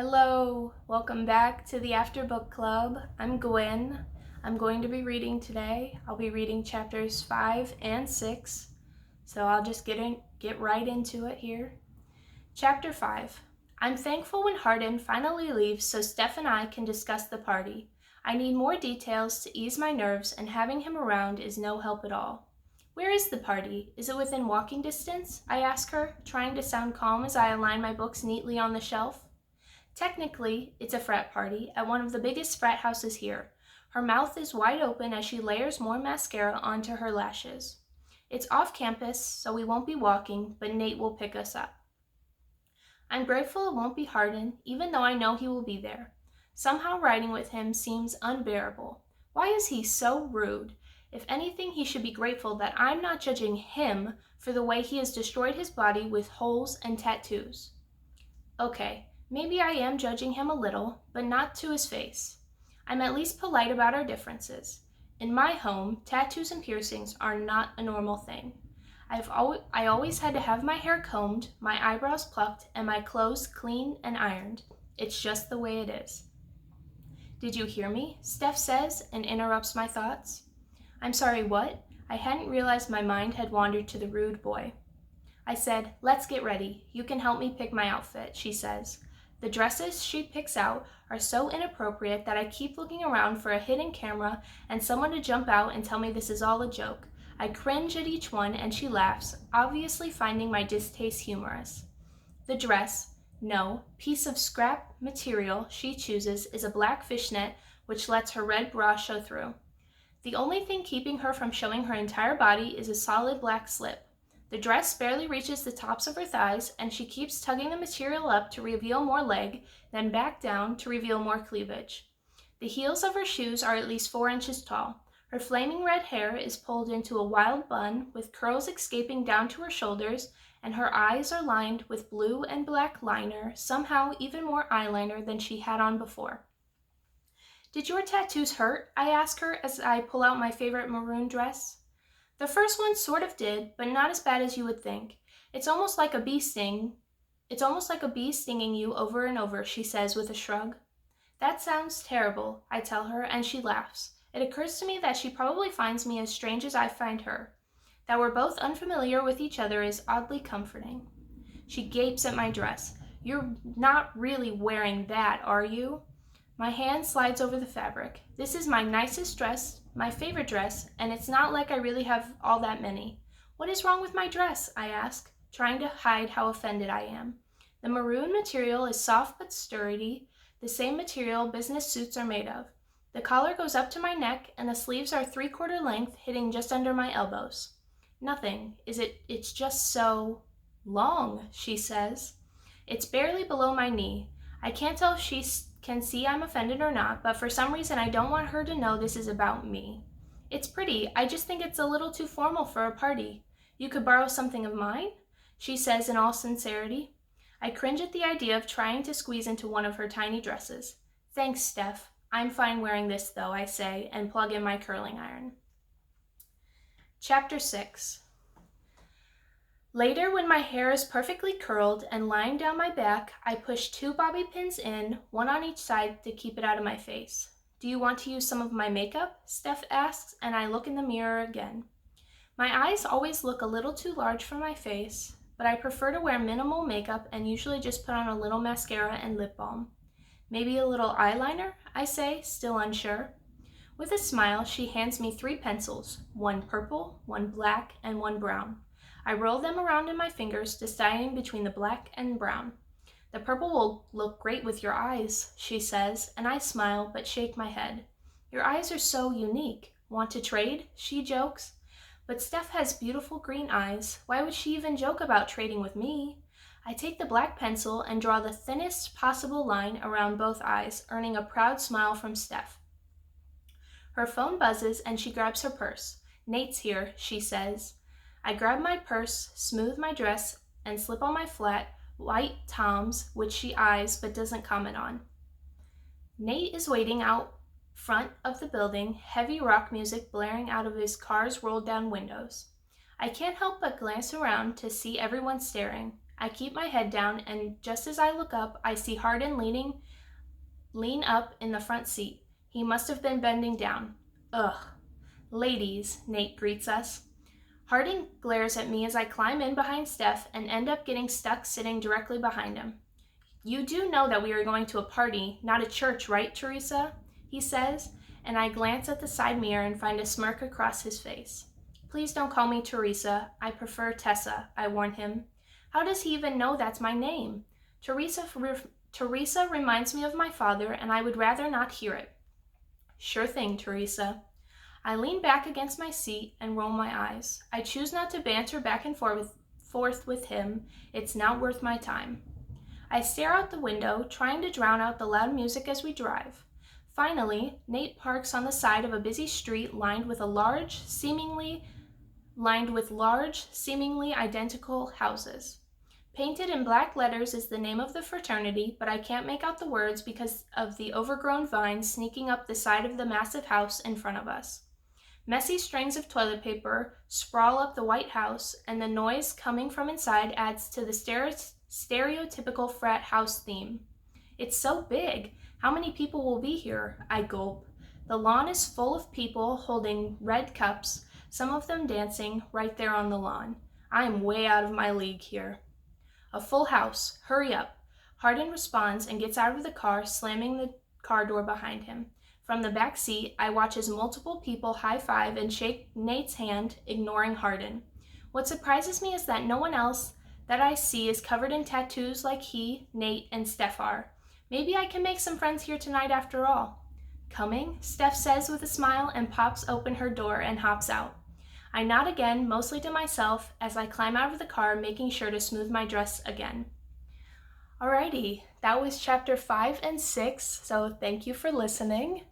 Hello, welcome back to the After Book Club. I'm Gwen. I'm going to be reading today. I'll be reading chapters 5 and 6, so I'll just get right into it here. Chapter 5. I'm thankful when Hardin finally leaves so Steph and I can discuss the party. I need more details to ease my nerves, and having him around is no help at all. Where is the party? Is it within walking distance? I ask her, trying to sound calm as I align my books neatly on the shelf. Technically, it's a frat party at one of the biggest frat houses here. Her mouth is wide open as she layers more mascara onto her lashes. It's off campus, so we won't be walking, but Nate will pick us up. I'm grateful it won't be Hardin, even though I know he will be there. Somehow riding with him seems unbearable. Why is he so rude? If anything, he should be grateful that I'm not judging him for the way he has destroyed his body with holes and tattoos. Okay, maybe I am judging him a little, but not to his face. I'm at least polite about our differences. In my home, tattoos and piercings are not a normal thing. I always had to have my hair combed, my eyebrows plucked, and my clothes clean and ironed. It's just the way it is. Did you hear me? Steph says and interrupts my thoughts. I'm sorry, what? I hadn't realized my mind had wandered to the rude boy. I said, let's get ready. You can help me pick my outfit, she says. The dresses she picks out are so inappropriate that I keep looking around for a hidden camera and someone to jump out and tell me this is all a joke. I cringe at each one and she laughs, obviously finding my distaste humorous. The dress, no, piece of scrap material she chooses is a black fishnet which lets her red bra show through. The only thing keeping her from showing her entire body is a solid black slip. The dress barely reaches the tops of her thighs, and she keeps tugging the material up to reveal more leg, then back down to reveal more cleavage. The heels of her shoes are at least 4 inches tall. Her flaming red hair is pulled into a wild bun, with curls escaping down to her shoulders, and her eyes are lined with blue and black liner, somehow even more eyeliner than she had on before. Did your tattoos hurt? I ask her as I pull out my favorite maroon dress. The first one sort of did, but not as bad as you would think. It's almost like a bee stinging you over and over, she says with a shrug. That sounds terrible, I tell her, and she laughs. It occurs to me that she probably finds me as strange as I find her. That we're both unfamiliar with each other is oddly comforting. She gapes at my dress. You're not really wearing that, are you? My hand slides over the fabric. This is my nicest dress, my favorite dress, and it's not like I really have all that many. What is wrong with my dress? I ask, trying to hide how offended I am. The maroon material is soft but sturdy, the same material business suits are made of. The collar goes up to my neck, and the sleeves are 3/4 length, hitting just under my elbows. Nothing. It's just so long, she says. It's barely below my knee. I can't tell if she can see I'm offended or not, but for some reason I don't want her to know this is about me. It's pretty, I just think it's a little too formal for a party. You could borrow something of mine? She says in all sincerity. I cringe at the idea of trying to squeeze into one of her tiny dresses. Thanks, Steph. I'm fine wearing this though, I say, and plug in my curling iron. Chapter 6. Later, when my hair is perfectly curled and lying down my back, I push 2 bobby pins in, one on each side to keep it out of my face. Do you want to use some of my makeup? Steph asks, and I look in the mirror again. My eyes always look a little too large for my face, but I prefer to wear minimal makeup and usually just put on a little mascara and lip balm. Maybe a little eyeliner? I say, still unsure. With a smile, she hands me 3 pencils, one purple, one black, and one brown. I roll them around in my fingers, deciding between the black and brown. The purple will look great with your eyes, she says, and I smile but shake my head. Your eyes are so unique. Want to trade? She jokes. But Steph has beautiful green eyes. Why would she even joke about trading with me? I take the black pencil and draw the thinnest possible line around both eyes, earning a proud smile from Steph. Her phone buzzes and she grabs her purse. Nate's here, she says. I grab my purse, smooth my dress, and slip on my flat, white Toms, which she eyes but doesn't comment on. Nate is waiting out front of the building, heavy rock music blaring out of his car's rolled down windows. I can't help but glance around to see everyone staring. I keep my head down, and just as I look up, I see Hardin lean up in the front seat. He must have been bending down. Ugh. Ladies, Nate greets us. Hardin glares at me as I climb in behind Steph and end up getting stuck sitting directly behind him. You do know that we are going to a party, not a church, right, Teresa? He says, and I glance at the side mirror and find a smirk across his face. Please don't call me Teresa. I prefer Tessa, I warn him. How does he even know that's my name? Teresa reminds me of my father, and I would rather not hear it. Sure thing, Teresa. I lean back against my seat and roll my eyes. I choose not to banter back and forth with him. It's not worth my time. I stare out the window, trying to drown out the loud music as we drive. Finally, Nate parks on the side of a busy street lined with large, seemingly identical houses. Painted in black letters is the name of the fraternity, but I can't make out the words because of the overgrown vines sneaking up the side of the massive house in front of us. Messy strings of toilet paper sprawl up the white house, and the noise coming from inside adds to the stereotypical frat house theme. It's so big. How many people will be here? I gulp. The lawn is full of people holding red cups, some of them dancing right there on the lawn. I am way out of my league here. A full house. Hurry up. Hardin responds and gets out of the car, slamming the car door behind him. From the back seat, I watch as multiple people high-five and shake Nate's hand, ignoring Hardin. What surprises me is that no one else that I see is covered in tattoos like he, Nate, and Steph are. Maybe I can make some friends here tonight after all. Coming, Steph says with a smile and pops open her door and hops out. I nod again, mostly to myself, as I climb out of the car, making sure to smooth my dress again. Alrighty, that was chapter 5 and 6, so thank you for listening.